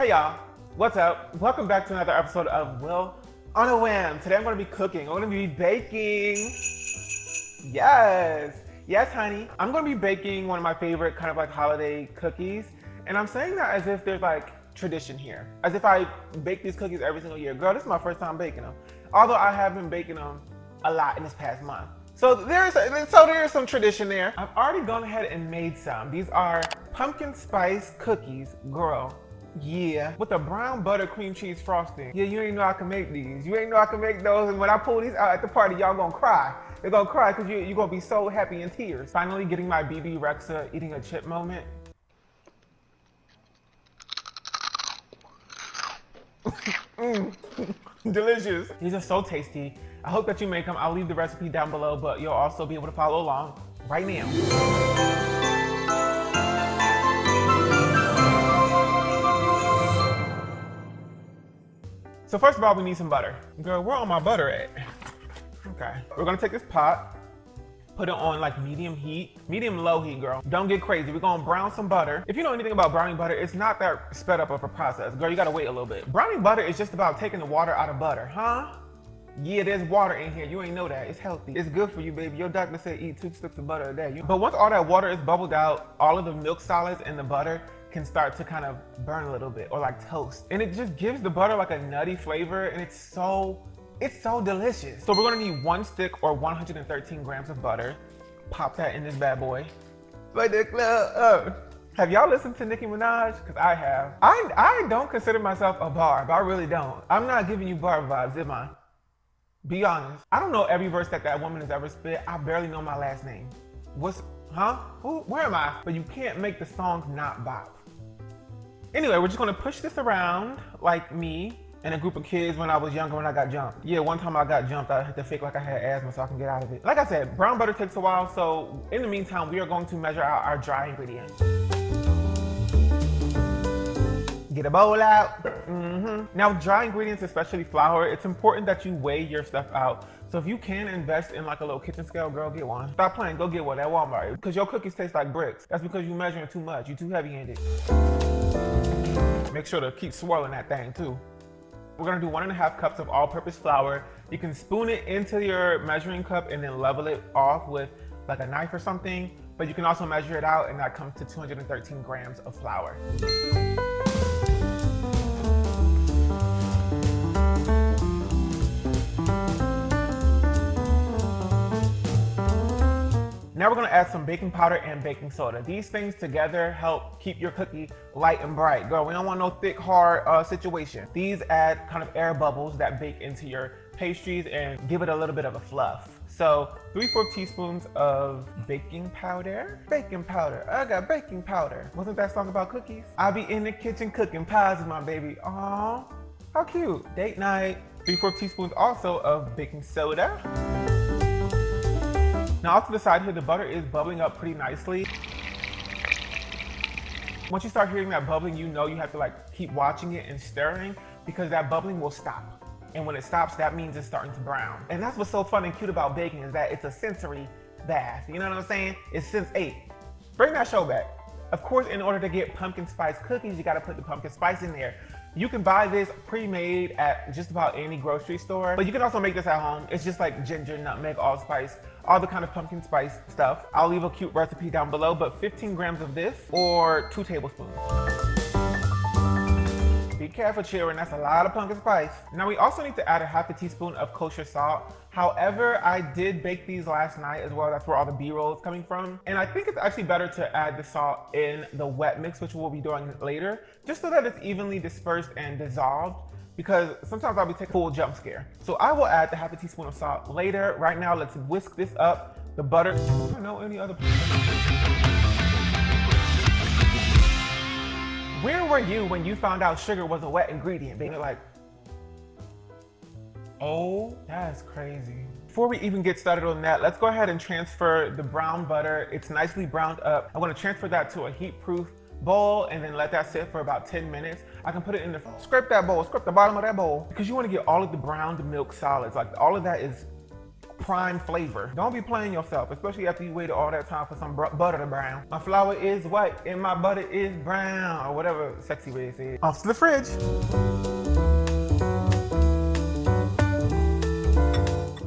Hey y'all, what's up? Welcome back to another episode of Will on a Whim. Today I'm going to be cooking. I'm going to be baking. Yes honey. I'm going to be baking one of my favorite kind of like holiday cookies. And I'm saying that as if there's like tradition here. As if I bake these cookies every single year. Girl, this is my first time baking them. Although I have been baking them a lot in this past month. So there's some tradition there. I've already gone ahead and made some. These are pumpkin spice cookies, girl. Yeah, with the brown butter cream cheese frosting. Yeah, you ain't know I can make these. You ain't know I can make those, and when I pull these out at the party, y'all gonna cry. They're gonna cry because you're gonna be so happy in tears. Finally getting my BB Rexa eating a chip moment. Delicious. These are so tasty. I hope that you make them. I'll leave the recipe down below, but you'll also be able to follow along right now. So first of all, we need some butter. Girl, where all my butter at? Okay. We're gonna take this pot, put it on like medium heat, medium low heat, girl. Don't get crazy. We're gonna brown some butter. If you know anything about browning butter, it's not that sped up of a process. Girl, you gotta wait a little bit. Browning butter is just about taking the water out of butter, huh? Yeah, there's water in here. You ain't know that. It's healthy. It's good for you, baby. Your doctor said eat 2 sticks of butter a day. But once all that water is bubbled out, all of the milk solids in the butter can start to kind of burn a little bit or like toast. And it just gives the butter like a nutty flavor, and it's so delicious. So we're gonna need 1 stick or 113 grams of butter. Pop that in this bad boy. Like the club. Have y'all listened to Nicki Minaj? Because I have. I don't consider myself a barb. I really don't. I'm not giving you barb vibes, am I? Be honest. I don't know every verse that woman has ever spit. I barely know my last name. Where am I? But you can't make the songs not bop. Anyway, we're just gonna push this around like me and a group of kids when I was younger when I got jumped. Yeah, one time I got jumped, I had to fake like I had asthma so I can get out of it. Like I said, brown butter takes a while, so in the meantime, we are going to measure out our dry ingredients. Get a bowl out. Now, dry ingredients, especially flour, it's important that you weigh your stuff out. So if you can invest in like a little kitchen scale, girl, get one. Stop playing, go get one at Walmart. Because your cookies taste like bricks. That's because you're measuring too much. You're too heavy-handed. Make sure to keep swirling that thing too. We're gonna do 1.5 cups of all-purpose flour. You can spoon it into your measuring cup and then level it off with like a knife or something. But you can also measure it out, and that comes to 213 grams of flour. Now we're gonna add some baking powder and baking soda. These things together help keep your cookie light and bright. Girl, we don't want no thick, hard situation. These add kind of air bubbles that bake into your pastries and give it a little bit of a fluff. So 3/4 teaspoons of baking powder. Baking powder, I got baking powder. Wasn't that song about cookies? I be in the kitchen cooking pies with my baby. Aw, how cute. Date night. 3/4 teaspoons also of baking soda. Now off to the side here, the butter is bubbling up pretty nicely. Once you start hearing that bubbling, you know you have to like keep watching it and stirring because that bubbling will stop. And when it stops, that means it's starting to brown. And that's what's so fun and cute about baking is that it's a sensory bath. You know what I'm saying? It's Sense 8. Bring that show back. Of course, in order to get pumpkin spice cookies, you gotta put the pumpkin spice in there. You can buy this pre-made at just about any grocery store, but you can also make this at home. It's just like ginger, nutmeg, allspice, all the kind of pumpkin spice stuff. I'll leave a cute recipe down below, but 15 grams of this or 2 tablespoons. Be careful, children, that's a lot of pumpkin spice. Now we also need to add 1/2 teaspoon of kosher salt. However, I did bake these last night as well. That's where all the B-roll is coming from. And I think it's actually better to add the salt in the wet mix, which we'll be doing later, just so that it's evenly dispersed and dissolved, because sometimes I'll be taking a full jump scare. So I will add the 1/2 teaspoon of salt later. Right now, let's whisk this up. The butter, I don't know any other. Where were you when you found out sugar was a wet ingredient, baby? Like, oh, that's crazy. Before we even get started on that, let's go ahead and transfer the brown butter. It's nicely browned up. I'm gonna transfer that to a heat-proof bowl and then let that sit for about 10 minutes. I can put it in the, scrape that bowl, scrape the bottom of that bowl, because you wanna get all of the browned milk solids. Like all of that is prime flavor. Don't be playing yourself, especially after you waited all that time for some butter to brown. My flour is white and my butter is brown, or whatever sexy way to say it. Off to the fridge.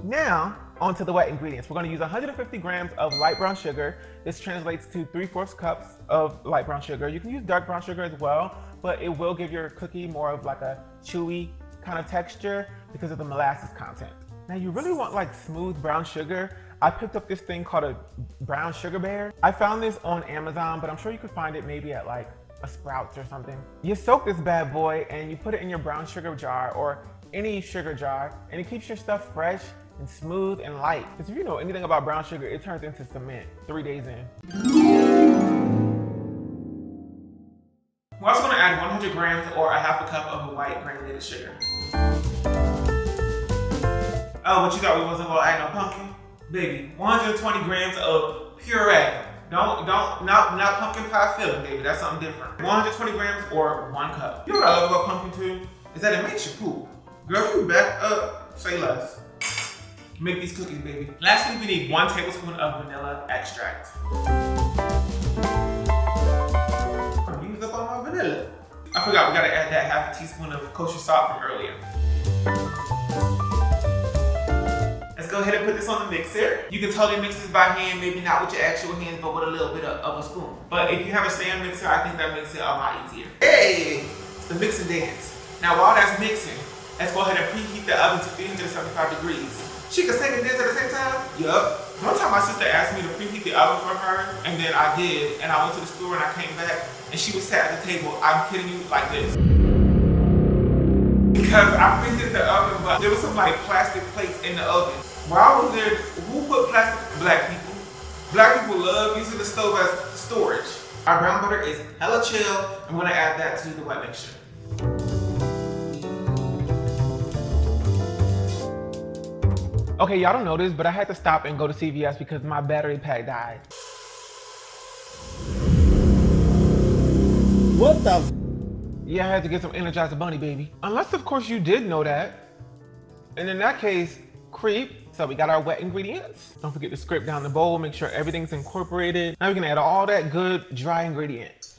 Now, onto the wet ingredients. We're gonna use 150 grams of light brown sugar. This translates to 3/4 cups of light brown sugar. You can use dark brown sugar as well, but it will give your cookie more of like a chewy kind of texture because of the molasses content. Now you really want like smooth brown sugar. I picked up this thing called a brown sugar bear. I found this on Amazon, but I'm sure you could find it maybe at like a Sprouts or something. You soak this bad boy and you put it in your brown sugar jar or any sugar jar, and it keeps your stuff fresh and smooth and light. Because if you know anything about brown sugar, it turns into cement 3 days in. We're also gonna add 100 grams or a half a cup of white granulated sugar. Oh, what you thought we wasn't gonna add no pumpkin? Baby, 120 grams of puree. Not pumpkin pie filling, baby, that's something different. 120 grams or 1 cup. You know what I love about pumpkin too? Is that it makes you poop. Girl, if you back up, say less. Make these cookies, baby. Lastly, we need 1 tablespoon of vanilla extract. I used up all my vanilla. I forgot we gotta add that half a teaspoon of kosher salt from earlier. Let's go ahead and put this on the mixer. You can totally mix this by hand, maybe not with your actual hands, but with a little bit of a spoon. But if you have a stand mixer, I think that makes it a lot easier. Hey, it's the mix and dance. Now while that's mixing, let's go ahead and preheat the oven to 375 degrees. She can sing and dance at the same time? Yup. One time my sister asked me to preheat the oven for her, and then I did, and I went to the store and I came back, and she was sat at the table, I'm kidding you, like this. Because I preheated the oven, but there was some like plastic plates in the oven. Why was there, who put plastic? Black people. Black people love using the stove as storage. Our brown butter is hella chill. I'm gonna add that to the wet mixture. Okay, y'all don't know this, but I had to stop and go to CVS because my battery pack died. What the? Yeah, I had to get some Energizer Bunny, baby. Unless, of course, you did know that. And in that case, creep. So we got our wet ingredients. Don't forget to scrape down the bowl, make sure everything's incorporated. Now we can add all that good dry ingredient.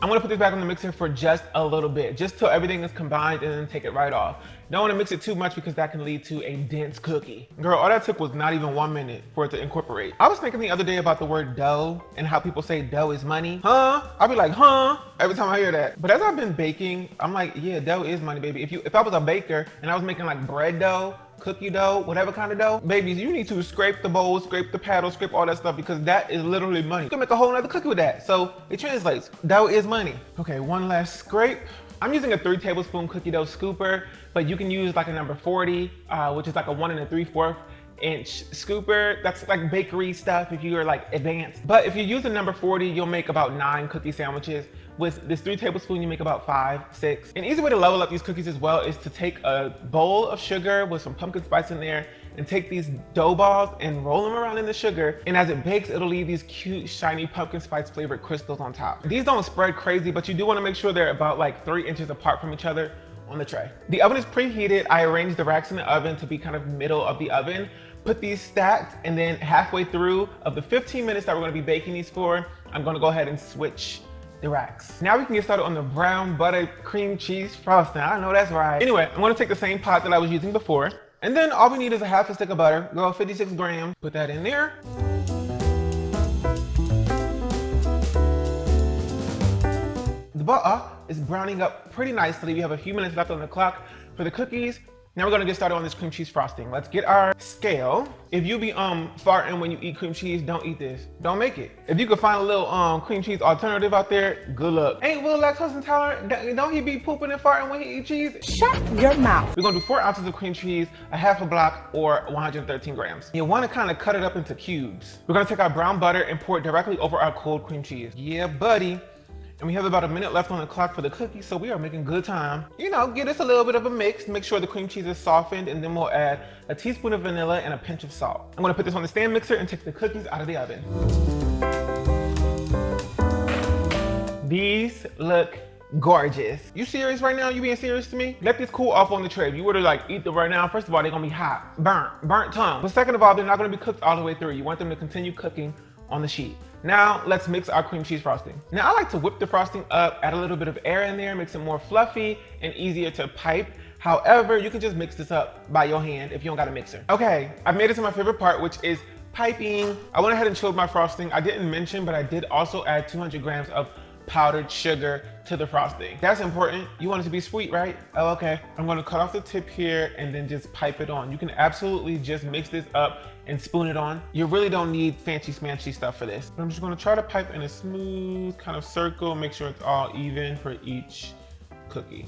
I'm gonna put this back on the mixer for just a little bit, just till everything is combined and then take it right off. Don't wanna mix it too much because that can lead to a dense cookie. Girl, all that took was not even 1 minute for it to incorporate. I was thinking the other day about the word dough and how people say dough is money. Huh? I'll be like, huh? Every time I hear that. But as I've been baking, I'm like, yeah, dough is money, baby. If I was a baker and I was making like bread dough, cookie dough, whatever kind of dough, babies, you need to scrape the bowl, scrape the paddle, scrape all that stuff because that is literally money. You can make a whole nother cookie with that. So it translates, dough is money. Okay, one last scrape. I'm using a 3 tablespoon cookie dough scooper, but you can use like a number 40, which is like a 1 3/4 inch scooper. That's like bakery stuff if you are like advanced. But if you use a number 40, you'll make about 9 cookie sandwiches. With this 3 tablespoons, you make about 5, 6. An easy way to level up these cookies as well is to take a bowl of sugar with some pumpkin spice in there and take these dough balls and roll them around in the sugar. And as it bakes, it'll leave these cute, shiny pumpkin spice flavored crystals on top. These don't spread crazy, but you do want to make sure they're about like 3 inches apart from each other on the tray. The oven is preheated. I arranged the racks in the oven to be kind of middle of the oven. Put these stacked, and then halfway through of the 15 minutes that we're gonna be baking these for, I'm gonna go ahead and switch the racks. Now we can get started on the brown butter cream cheese frosting. I know that's right. Anyway, I'm gonna take the same pot that I was using before, and then all we need is a half a stick of butter. Go 56 grams, put that in there. The butter is browning up pretty nicely. We have a few minutes left on the clock for the cookies. Now we're gonna get started on this cream cheese frosting. Let's get our scale. If you be farting when you eat cream cheese, don't eat this. Don't make it. If you can find a little cream cheese alternative out there, good luck. Ain't Will lactose intolerant? Don't he be pooping and farting when he eat cheese? Shut your mouth. We're gonna do 4 ounces of cream cheese, a half a block, or 113 grams. You wanna kinda cut it up into cubes. We're gonna take our brown butter and pour it directly over our cold cream cheese. Yeah, buddy. And we have about a minute left on the clock for the cookies, so we are making good time. You know, give this a little bit of a mix, make sure the cream cheese is softened, and then we'll add a teaspoon of vanilla and a pinch of salt. I'm gonna put this on the stand mixer and take the cookies out of the oven. These look gorgeous. You serious right now? You being serious to me? Let this cool off on the tray. If you were to like eat them right now, first of all, they're gonna be hot, burnt tongue. But second of all, they're not gonna be cooked all the way through. You want them to continue cooking on the sheet. Now let's mix our cream cheese frosting. Now I like to whip the frosting up, add a little bit of air in there, makes it more fluffy and easier to pipe. However, you can just mix this up by your hand if you don't got a mixer. Okay, I've made it to my favorite part, which is piping. I went ahead and chilled my frosting. I didn't mention, but I did also add 200 grams of powdered sugar to the frosting. That's important. You want it to be sweet, right? Oh, okay. I'm gonna cut off the tip here and then just pipe it on. You can absolutely just mix this up and spoon it on. You really don't need fancy smanchy stuff for this. I'm just gonna try to pipe in a smooth kind of circle, make sure it's all even for each cookie.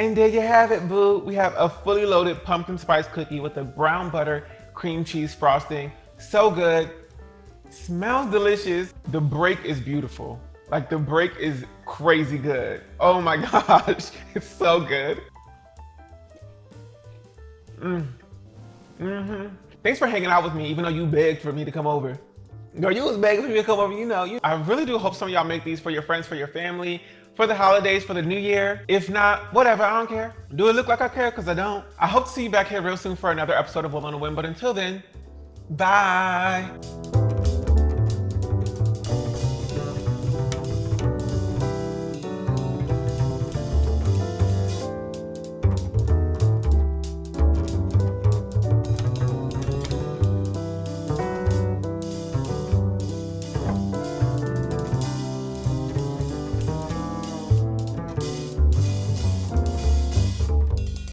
And there you have it, boo. We have a fully loaded pumpkin spice cookie with a brown butter cream cheese frosting. So good, smells delicious. The break is beautiful. Like the break is crazy good. Oh my gosh, it's so good. Thanks for hanging out with me, even though you begged for me to come over. Girl, you was begging for me to come over, you know. I really do hope some of y'all make these for your friends, for your family, for the holidays, for the new year. If not, whatever, I don't care. Do it look like I care? Because I don't. I hope to see you back here real soon for another episode of WillOnAWhim, but until then, bye.